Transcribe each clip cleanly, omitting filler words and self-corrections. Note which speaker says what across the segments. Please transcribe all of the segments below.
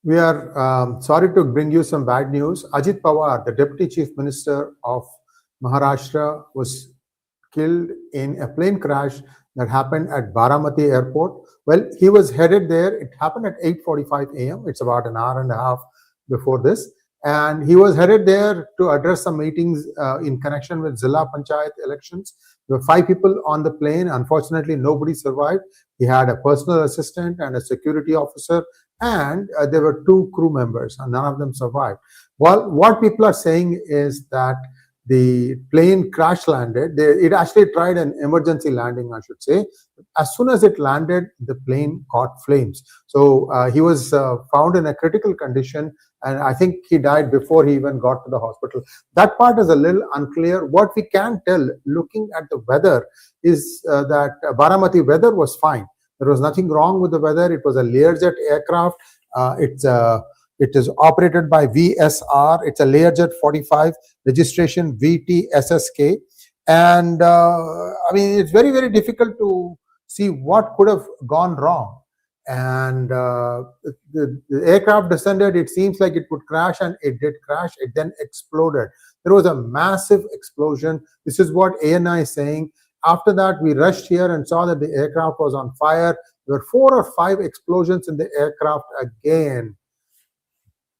Speaker 1: We are sorry to bring you some bad news. Ajit Pawar, the Deputy Chief Minister of Maharashtra, was killed in a plane crash that happened at Baramati Airport. Well, he was headed there. It happened at 8:45 a.m. It's about an hour and a half before this. And he was headed there to address some meetings in connection with 𝗤𝗏𝗘𝗏𝗏 elections. There were 5 people on the plane. Unfortunately, nobody survived. He had a personal assistant and a security officer, and there were 2 crew members, and none of them survived. Well, what people are saying is that the plane crash landed. It actually tried an emergency landing, I should say. As soon as it landed, the plane caught flames. So he was found in a critical condition, and I think he died before he even got to the hospital. That part is a little unclear. What we can tell, looking at the weather, is that Baramati weather was fine. There was nothing wrong with the weather. It was a Learjet aircraft. It is operated by VSR. It's a Learjet 45, registration VTSSK. And I mean, it's very, very difficult to see what could have gone wrong. And the aircraft descended. It seems like it would crash, and it did crash. It then exploded. There was a massive explosion. This is what ANI is saying. After that, we rushed here and saw that the aircraft was on fire. There were 4 or 5 explosions in the aircraft again.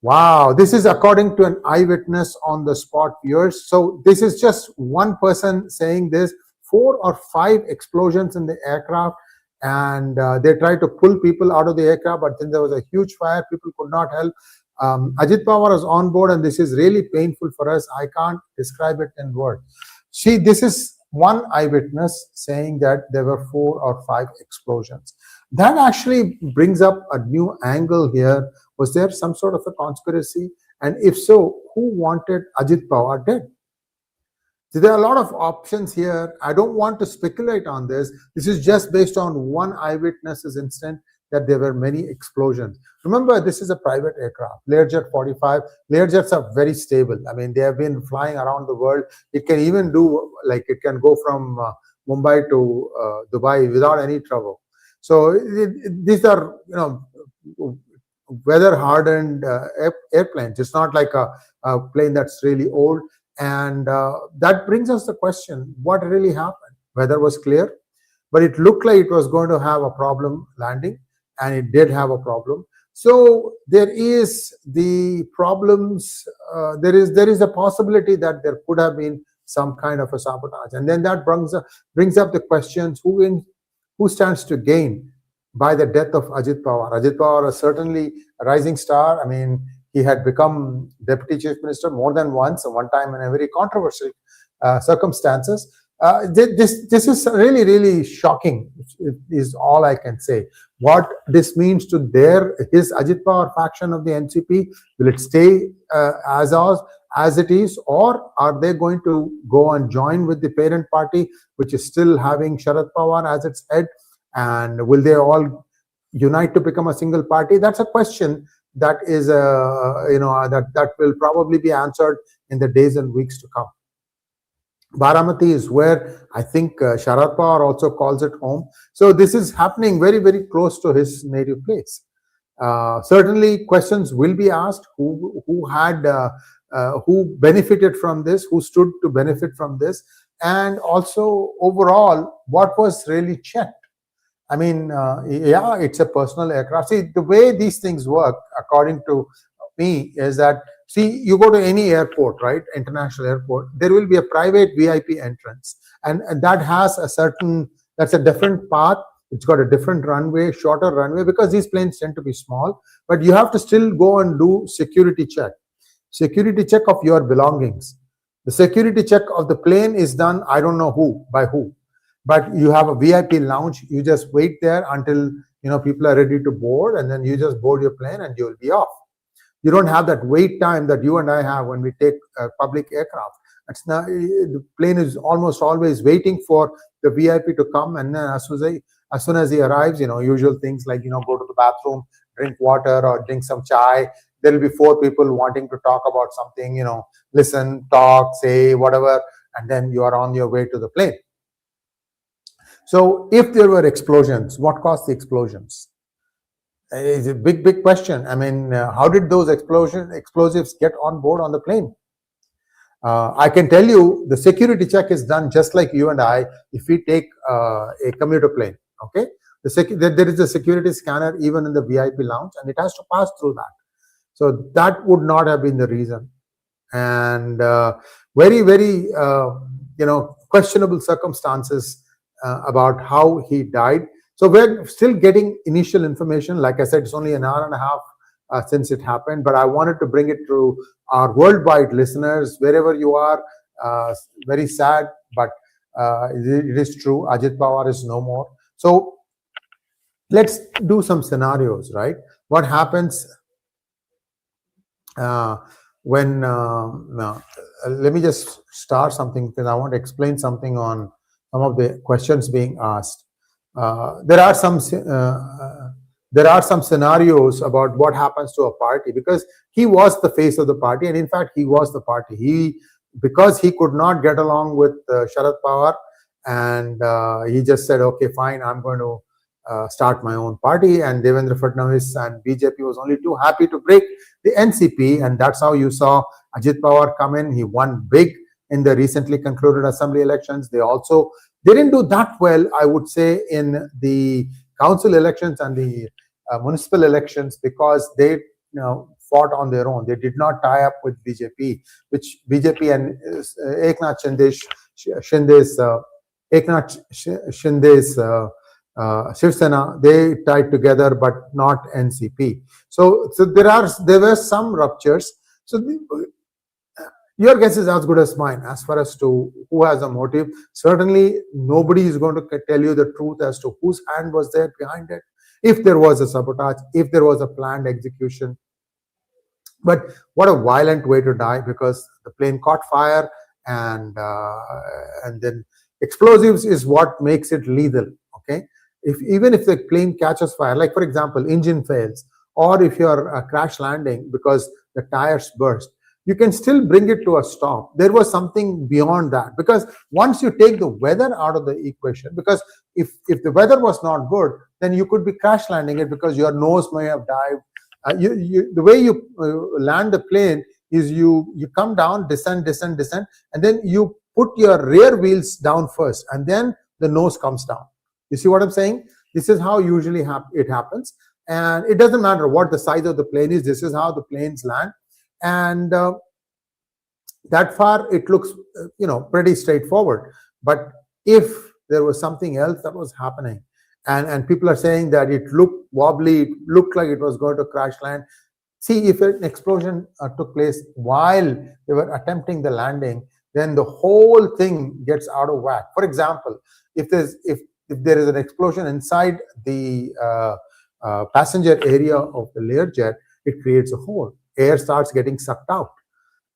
Speaker 1: Wow, this is according to an eyewitness on the spot, viewers. So this is just one person saying this. 4 or 5 explosions in the aircraft, and they tried to pull people out of the aircraft, but then there was a huge fire. People could not help. Ajit Pawar is on board, and this is really painful for us. I can't describe it in words. See, this is one eyewitness saying that there were 4 or 5 explosions. That actually brings up a new angle here. Was there some sort of a conspiracy? And if so, who wanted Ajit Pawar dead? So there are a lot of options here. I don't want to speculate on this. This is just based on one eyewitness's instant that there were many explosions. Remember, this is a private aircraft, Learjet 45. Learjets are very stable. I mean, they have been flying around the world. It can even do, like, it can go from Mumbai to Dubai without any trouble. So these are, weather-hardened airplanes. It's not like a plane that's really old. And that brings us the question, what really happened? Weather was clear, but it looked like it was going to have a problem landing, and it did have a problem. So there is the problems, there is a possibility that there could have been some kind of a sabotage. And then that brings up the questions, who stands to gain by the death of Ajit Pawar? Ajit Pawar is certainly a rising star. I mean, he had become Deputy Chief Minister more than once, one time in a very controversial circumstances. This is really, really shocking, is all I can say. What this means to his Ajit Pawar faction of the NCP, will it stay as it is, or are they going to go and join with the parent party, which is still having Sharad Pawar as its head? And will they all unite to become a single party? That's a question that is, that will probably be answered in the days and weeks to come. Baramati is where I think Sharad Pawar also calls it home. So this is happening very, very close to his native place. Certainly, questions will be asked: who benefited from this, who stood to benefit from this, and also overall, what was really checked. I mean, yeah, it's a personal aircraft. See, the way these things work, according to me, is that, see, you go to any airport, right, international airport, there will be a private VIP entrance. And that has that's a different path. It's got a different runway, shorter runway, because these planes tend to be small. But you have to still go and do security check of your belongings. The security check of the plane is done, I don't know by who. But you have a VIP lounge. You just wait there until people are ready to board, and then you just board your plane and you'll be off. You don't have that wait time that you and I have when we take public aircraft. The plane is almost always waiting for the VIP to come, and then as soon as he arrives, usual things like go to the bathroom, drink water, or drink some chai. There will be 4 people wanting to talk about something. Listen, talk, say whatever, and then you are on your way to the plane. So if there were explosions, what caused the explosions? It's a big question. I mean, how did those explosives get on board on the plane? I can tell you the security check is done just like you and I if we take a commuter plane. Okay, there is a security scanner even in the VIP lounge, and it has to pass through that. So that would not have been the reason, and very questionable circumstances about how he died. So we're still getting initial information. Like I said, it's only an hour and a half since it happened, but I wanted to bring it to our worldwide listeners, wherever you are. Very sad, but it is true. Ajit Pawar is no more. So let's do some scenarios, right? What happens when let me just start something, because I want to explain something on some of the questions being asked. There are some scenarios about what happens to a party, because he was the face of the party, and in fact he was the party. Because he could not get along with Sharad Pawar, and he just said, okay, fine, I'm going to start my own party, and Devendra Fadnavis and BJP was only too happy to break the NCP, and that's how you saw Ajit Pawar come in. He won big in the recently concluded assembly elections. They didn't do that well, I would say, in the council elections and the municipal elections, because they fought on their own. They did not tie up with BJP, which BJP and 𝗥𝗘𝗙𝗙𝗪 Shinde's Shiv Sena, they tied together, but not NCP. So there were some ruptures. So your guess is as good as mine as far as to who has a motive. Certainly, nobody is going to tell you the truth as to whose hand was there behind it, if there was a sabotage, if there was a planned execution. But what a violent way to die, because the plane caught fire, and then explosives is what makes it lethal. Okay, even if the plane catches fire, like for example, engine fails, or if you're crash landing because the tires burst, you can still bring it to a stop. There was something beyond that, because once you take the weather out of the equation, because if the weather was not good, then you could be crash landing it because your nose may have dived. The way you land the plane is you come down, descend, and then you put your rear wheels down first, and then the nose comes down. You see what I'm saying? This is how usually it happens, and it doesn't matter what the size of the plane is. This is how the planes land, and that far it looks pretty straightforward. But if there was something else that was happening, and people are saying that it looked wobbly, it looked like it was going to crash land. See, if an explosion took place while they were attempting the landing, then the whole thing gets out of whack. For example, if there is an explosion inside the passenger area of the Learjet, it creates a hole. Air starts getting sucked out.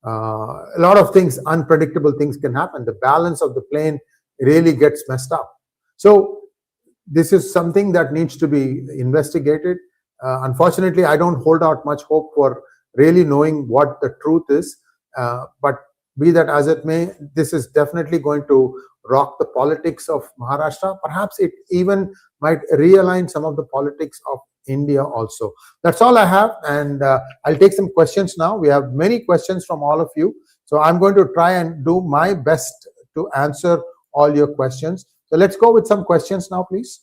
Speaker 1: A lot of things, unpredictable things can happen. The balance of the plane really gets messed up. So this is something that needs to be investigated. Unfortunately, I don't hold out much hope for really knowing what the truth is. But be that as it may, this is definitely going to rock the politics of Maharashtra. Perhaps it even might realign some of the politics of India also. That's all I have, and I'll take some questions now. We have many questions from all of you, so I'm going to try and do my best to answer all your questions. So let's go with some questions now, please.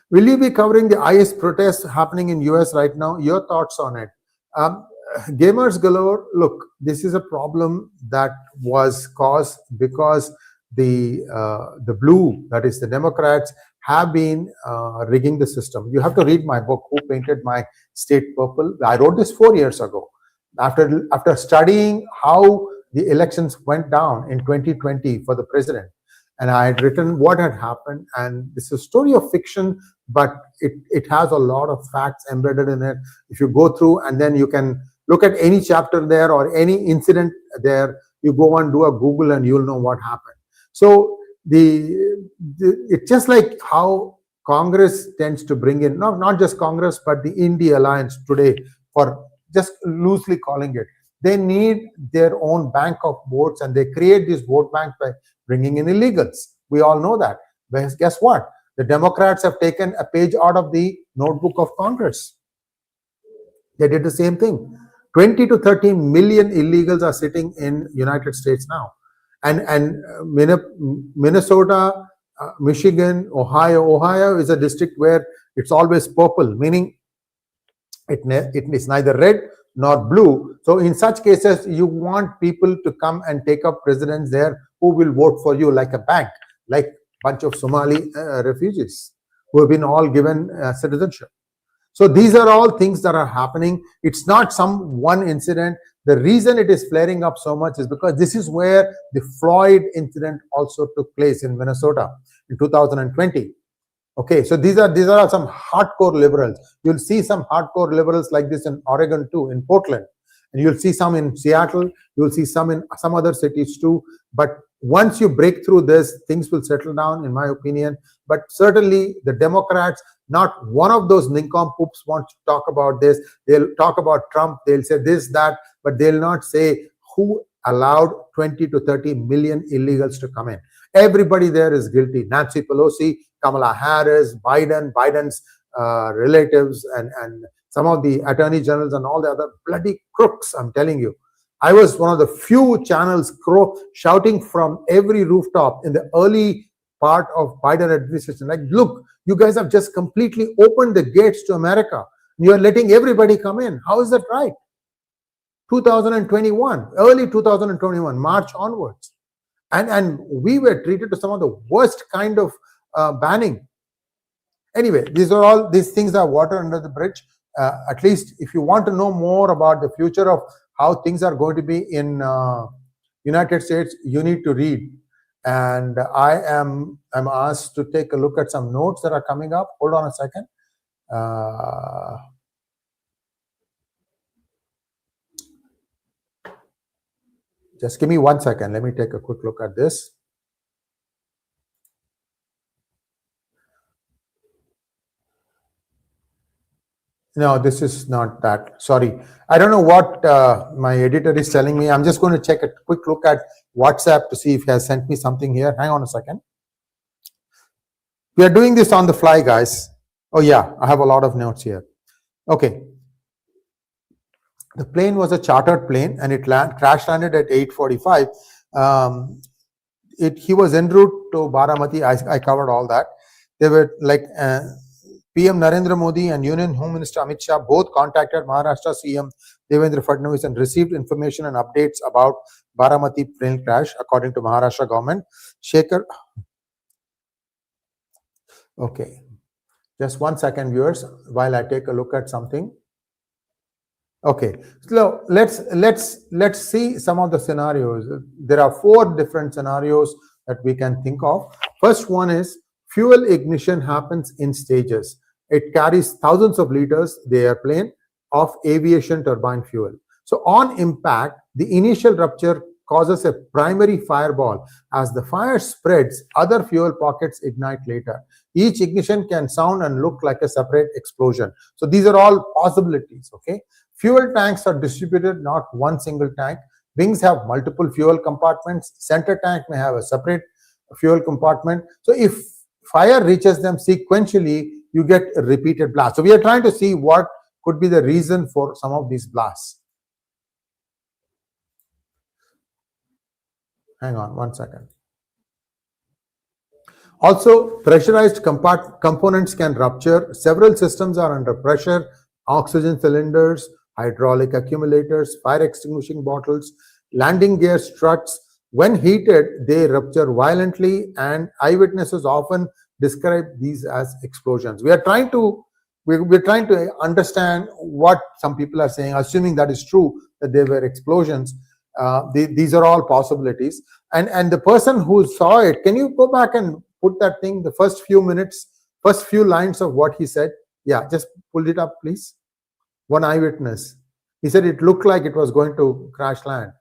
Speaker 1: Will you be covering the IS protests happening in US right now? Your thoughts on it? Gamers galore, look, this is a problem that was caused because the blue, that is the Democrats, have been rigging the system. You have to read my book, Who Painted My State Purple? I wrote this 4 years ago. After studying how the elections went down in 2020 for the president, and I had written what had happened, and this is a story of fiction, but it has a lot of facts embedded in it. If you go through, and then you can look at any chapter there or any incident there, you go and do a Google and you'll know what happened. So it's just like how Congress tends to bring in, not just Congress, but the India Alliance today, for just loosely calling it. They need their own bank of votes, and they create this vote bank by bringing in illegals. We all know that. But guess what? The Democrats have taken a page out of the notebook of Congress. They did the same thing. 20 to 30 million illegals are sitting in United States now. And Minnesota, Michigan, Ohio is a district where it's always purple, meaning it is neither red nor blue. So in such cases, you want people to come and take up residence there who will vote for you like a bank, like a bunch of Somali refugees who have been all given citizenship. So these are all things that are happening. It's not some one incident. The reason it is flaring up so much is because this is where the Floyd incident also took place in Minnesota in 2020. Okay, so these are some hardcore liberals. You'll see some hardcore liberals like this in Oregon too, in Portland, and you'll see some in Seattle. You'll see some in some other cities too. But once you break through this, things will settle down, in my opinion. But certainly the Democrats, not one of those nincompoops wants to talk about this. They'll talk about Trump. They'll say this, that, but they'll not say who allowed 20 to 30 million illegals to come in. Everybody there is guilty. Nancy Pelosi, Kamala Harris, Biden's relatives, and some of the attorney generals and all the other bloody crooks, I'm telling you. I was one of the few channels shouting from every rooftop in the early part of Biden administration, like, look, you guys have just completely opened the gates to America. You are letting everybody come in. How is that right? 2021, early 2021, March onwards. And we were treated to some of the worst kind of banning. Anyway, these things are water under the bridge. At least if you want to know more about the future of how things are going to be in United States, you need to read. And I'm asked to take a look at some notes that are coming up. Hold on a second. Just give me 1 second. Let me take a quick look at this. No, this is not that. Sorry. I don't know what my editor is telling me. I'm just going to check a quick look at WhatsApp to see if he has sent me something here. Hang on a second. We are doing this on the fly, guys. Oh, yeah. I have a lot of notes here. Okay. The plane was a chartered plane and it crash landed at 8:45. He was en route to Baramati. I covered all that. They were like PM Narendra Modi and Union Home Minister Amit Shah both contacted Maharashtra CM Devendra Fadnavis and received information and updates about Baramati plane crash, according to Maharashtra government. Okay, just 1 second, viewers, while I take a look at something. Okay, so let's see some of the scenarios. There are 4 different scenarios that we can think of. First one is fuel ignition happens in stages. It carries thousands of liters, the airplane, of aviation turbine fuel. So on impact, the initial rupture causes a primary fireball. As the fire spreads, other fuel pockets ignite later. Each ignition can sound and look like a separate explosion. So these are all possibilities, okay? Fuel tanks are distributed, not one single tank. Wings have multiple fuel compartments. Center tank may have a separate fuel compartment. So if fire reaches them sequentially, you get a repeated blast. So we are trying to see what could be the reason for some of these blasts. Hang on 1 second. Also, pressurized components can rupture. Several systems are under pressure. Oxygen cylinders, hydraulic accumulators, fire extinguishing bottles, landing gear struts. When heated, they rupture violently, and eyewitnesses often describe these as explosions. We're trying to understand what some people are saying, assuming that is true, that there were explosions. These are all possibilities. And the person who saw it, can you go back and put that thing, the first few lines of what he said? Yeah, just pull it up, please. One eyewitness. He said it looked like it was going to crash land.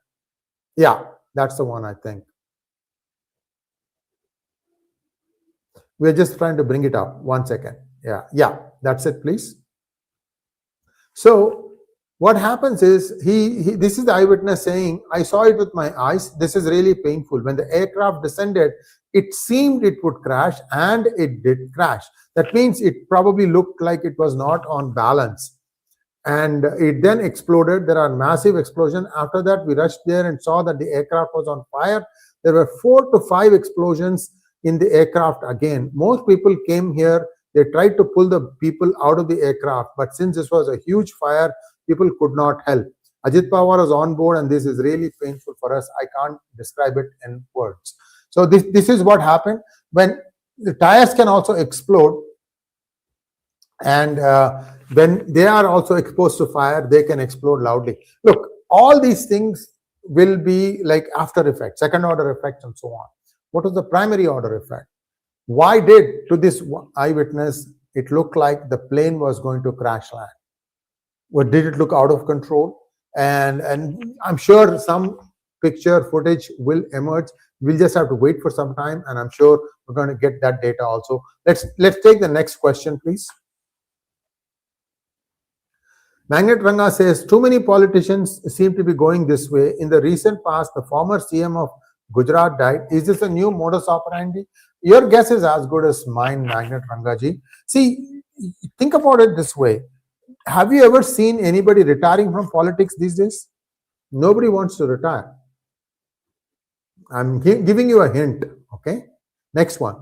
Speaker 1: Yeah, that's the one, I think. We're just trying to bring it up. 1 second. Yeah, that's it, please. So what happens is, this is the eyewitness saying, I saw it with my eyes. This is really painful. When the aircraft descended, it seemed it would crash, and it did crash. That means it probably looked like it was not on balance. And it then exploded. There are massive explosions. After that, we rushed there and saw that the aircraft was on fire. There were 4 to 5 explosions in the aircraft again. Most people came here. They tried to pull the people out of the aircraft, but since this was a huge fire, people could not help. Ajit Pawar was on board, and this is really painful for us. I can't describe it in words. So this is what happened when the tires can also explode, and when they are also exposed to fire, they can explode loudly. Look, all these things will be like after effects, second order effects, and so on. What was the primary order effect? Why did, to this eyewitness, it looked like the plane was going to crash land? Or did it look out of control? And I'm sure some picture footage will emerge. We'll just have to wait for some time, and I'm sure we're going to get that data also. Let's take the next question, please. 𝗥𝗘𝗙𝗥𝗏 says, too many politicians seem to be going this way. In the recent past, the former CM of Gujarat died. Is this a new modus operandi? Your guess is as good as mine, 𝗥𝗘𝗙𝗥𝗏. See, think about it this way. Have you ever seen anybody retiring from politics these days? Nobody wants to retire. I'm giving you a hint, okay? Next one.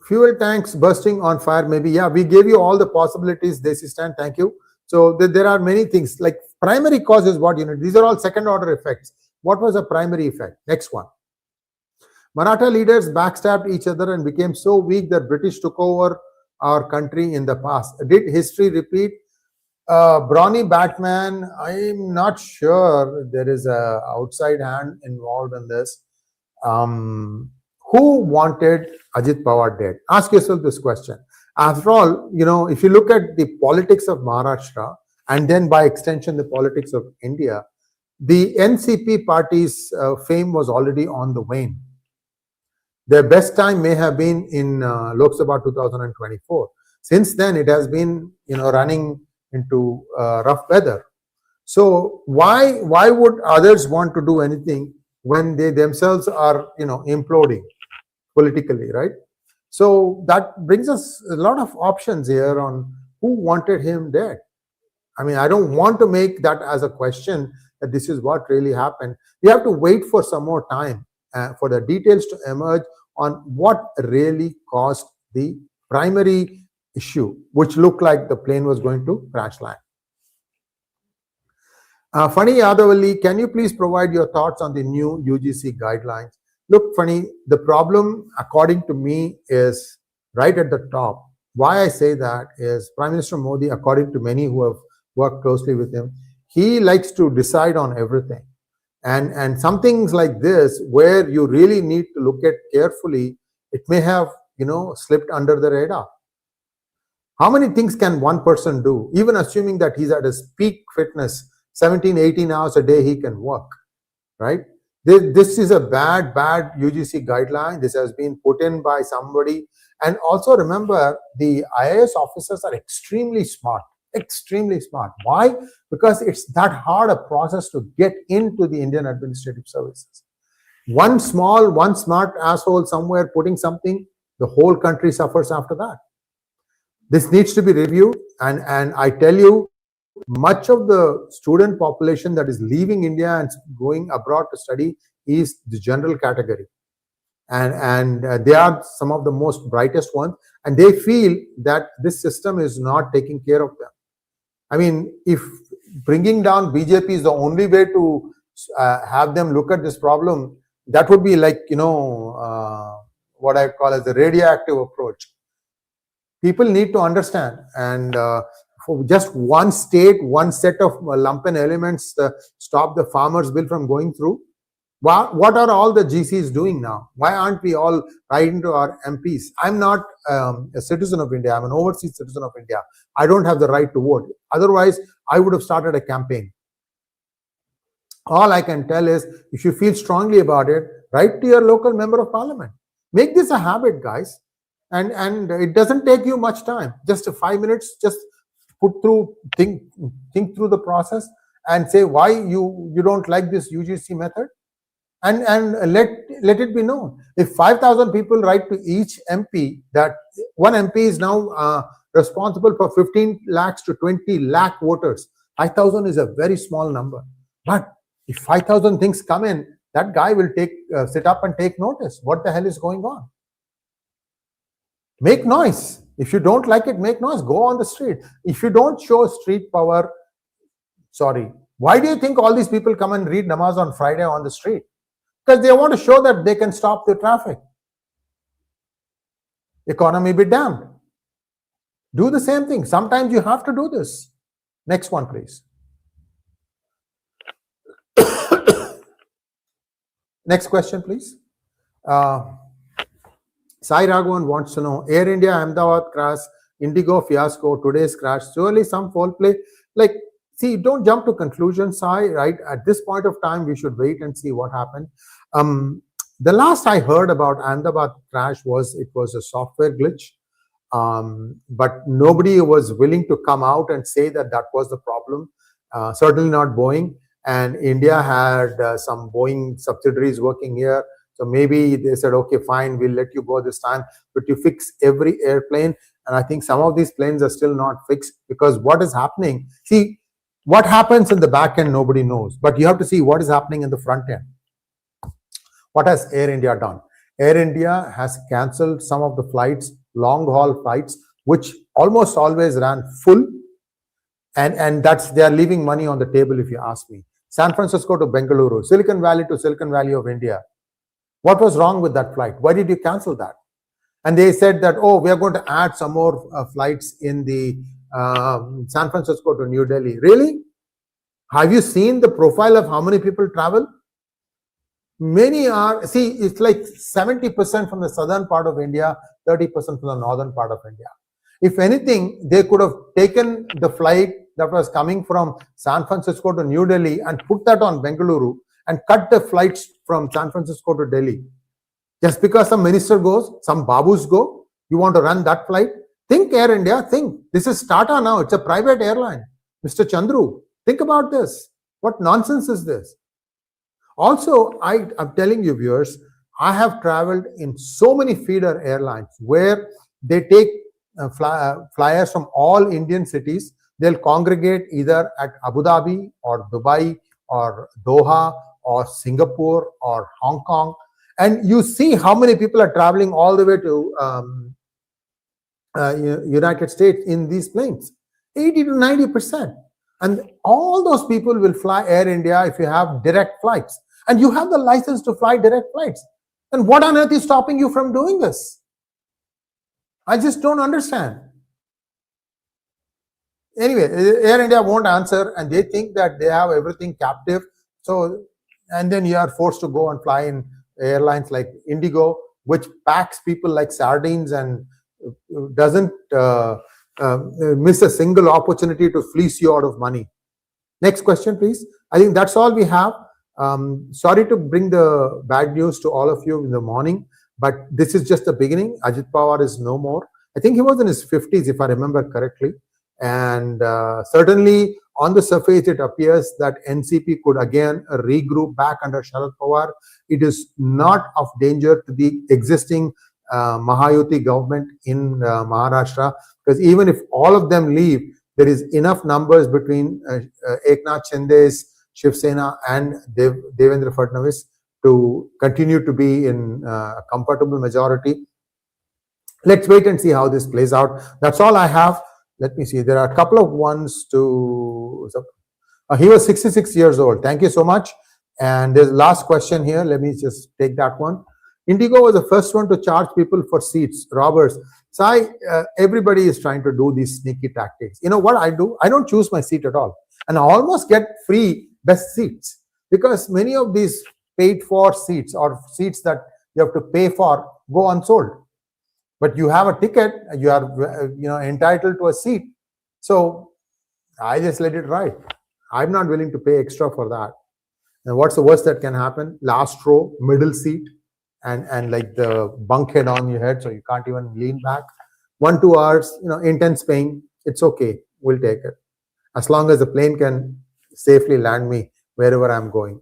Speaker 1: Fuel tanks bursting on fire, maybe. Yeah, we gave you all the possibilities, 𝗤𝙑𝗫, thank you. So there are many things, like primary cause is what you know. These are all second order effects. What was a primary effect? Next one. Maratha leaders backstabbed each other and became so weak that British took over our country in the past. Did history repeat? Brawny Batman, I'm not sure there is a outside hand involved in this. Who wanted Ajit Pawar dead? Ask yourself this question. After all, you know, if you look at the politics of Maharashtra and then by extension the politics of India, the NCP party's fame was already on the wane. Their best time may have been in Lok Sabha 2024. Since then, it has been, you know, running into rough weather. So why would others want to do anything when they themselves are, you know, imploding politically, right? So that brings us a lot of options here on who wanted him dead. I mean, I don't want to make that as a question that this is what really happened. We have to wait for some more time for the details to emerge on what really caused the primary issue, which looked like the plane was going to crash land. 𝗙𝗏 𝗪𝗏, can you please provide your thoughts on the new UGC guidelines? Look, 𝗙𝗏, the problem, according to me, is right at the top. Why I say that is Prime Minister Modi, according to many who have worked closely with him, he likes to decide on everything. And some things like this, where you really need to look at carefully, it may have, you know, slipped under the radar. How many things can one person do? Even assuming that he's at his peak fitness, 17, 18 hours a day he can work, right? This is a bad UGC guideline. This has been put in by somebody. And also remember, the IAS officers are extremely smart. Extremely smart. Why? Because it's that hard a process to get into the Indian administrative services. One smart asshole somewhere putting something, the whole country suffers after that. This needs to be reviewed, and I tell you, much of the student population that is leaving India and going abroad to study is the general category. And they are some of the most brightest ones, and they feel that this system is not taking care of them. I mean, if bringing down BJP is the only way to have them look at this problem, that would be like, you know, what I call as the radioactive approach. People need to understand, and for just one state, one set of lumpen elements stop the farmers' bill from going through. What are all the GCs doing now? Why aren't we all writing to our MPs? I'm not a citizen of India. I'm an overseas citizen of India. I don't have the right to vote. Otherwise, I would have started a campaign. All I can tell is, if you feel strongly about it, write to your local member of parliament. Make this a habit, guys. And it doesn't take you much time. Just 5 minutes, just think through the process and say why you don't like this 𝗔𝗍 method, and let it be known. If 5,000 people write to each MP that one MP is now responsible for 15 lakhs to 20 lakh voters, 5,000 is a very small number. But if 5,000 things come in, that guy will sit up and take notice. What the hell is going on? Make noise. If you don't like it, make noise. Go on the street. If you don't show street power, sorry. Why do you think all these people come and read namaz on Friday on the street? Because they want to show that they can stop the traffic. Economy be damned. Do the same thing. Sometimes you have to do this. Next one, please. Next question, please. Sai Raghavan wants to know, Air India Ahmedabad crash, Indigo fiasco, today's crash, surely some foul play. Like, see, don't jump to conclusions, Sai, right? At this point of time, we should wait and see what happened. The last I heard about Ahmedabad crash was it was a software glitch. But nobody was willing to come out and say that that was the problem. Certainly not Boeing. And India had some Boeing subsidiaries working here. So maybe they said, okay, fine, we'll let you go this time, but you fix every airplane. And I think some of these planes are still not fixed, because what is happening, see, what happens in the back end, nobody knows, but you have to see what is happening in the front end. What has Air India done? Air India has cancelled some of the flights, long haul flights, which almost always ran full. And that's, they are leaving money on the table, if you ask me. San Francisco to Bengaluru, Silicon Valley to Silicon Valley of India. What was wrong with that flight? Why did you cancel that? And they said that, oh, we are going to add some more flights in the San Francisco to New Delhi. Really? Have you seen the profile of how many people travel? Many are, see, it's like 70% from the southern part of India, 30% from the northern part of India. If anything, they could have taken the flight that was coming from San Francisco to New Delhi and put that on Bengaluru and cut the flights from San Francisco to Delhi. Just because some minister goes, some babus go, you want to run that flight? Think Air India, think. This is Tata now, it's a private airline. Mr. Chandru, think about this. What nonsense is this? Also, I'm telling you viewers, I have traveled in so many feeder airlines where they take flyers from all Indian cities. They'll congregate either at Abu Dhabi or Dubai or Doha or Singapore or Hong Kong. And you see how many people are traveling all the way to United States in these planes. 80 to 90%. And all those people will fly Air India if you have direct flights. And you have the license to fly direct flights. And what on earth is stopping you from doing this? I just don't understand. Anyway, Air India won't answer, and they think that they have everything captive. So, and then you are forced to go and fly in airlines like Indigo, which packs people like sardines and doesn't miss a single opportunity to fleece you out of money. Next question, please. I think that's all we have. Sorry to bring the bad news to all of you in the morning, but this is just the beginning. Ajit Pawar is no more. I think he was in his 50s, if I remember correctly. And certainly on the surface, it appears that NCP could again regroup back under Sharad Pawar. It is not of danger to the existing Mahayuti government in Maharashtra, because even if all of them leave, there is enough numbers between Eknath Shinde's Shiv Sena and Devendra Fadnavis to continue to be in a comfortable majority. Let's wait and see how this plays out. That's all I have. Let me see. There are a couple of ones to... he was 66 years old. Thank you so much. And there's the last question here. Let me just take that one. Indigo was the first one to charge people for seats, robbers. So everybody is trying to do these sneaky tactics. You know what I do? I don't choose my seat at all. And I almost get free best seats, because many of these paid for seats or seats that you have to pay for go unsold. But you have a ticket, you are entitled to a seat. So I just let it ride. I'm not willing to pay extra for that. And what's the worst that can happen? Last row, middle seat, and like the bunk head on your head, so you can't even lean back. 1-2 hours, intense pain. It's okay. We'll take it. As long as the plane can safely land me wherever I'm going.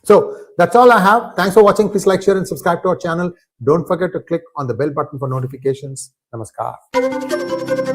Speaker 1: So that's all I have. Thanks for watching. Please like, share, and subscribe to our channel. Don't forget to click on the bell button for notifications. Namaskar.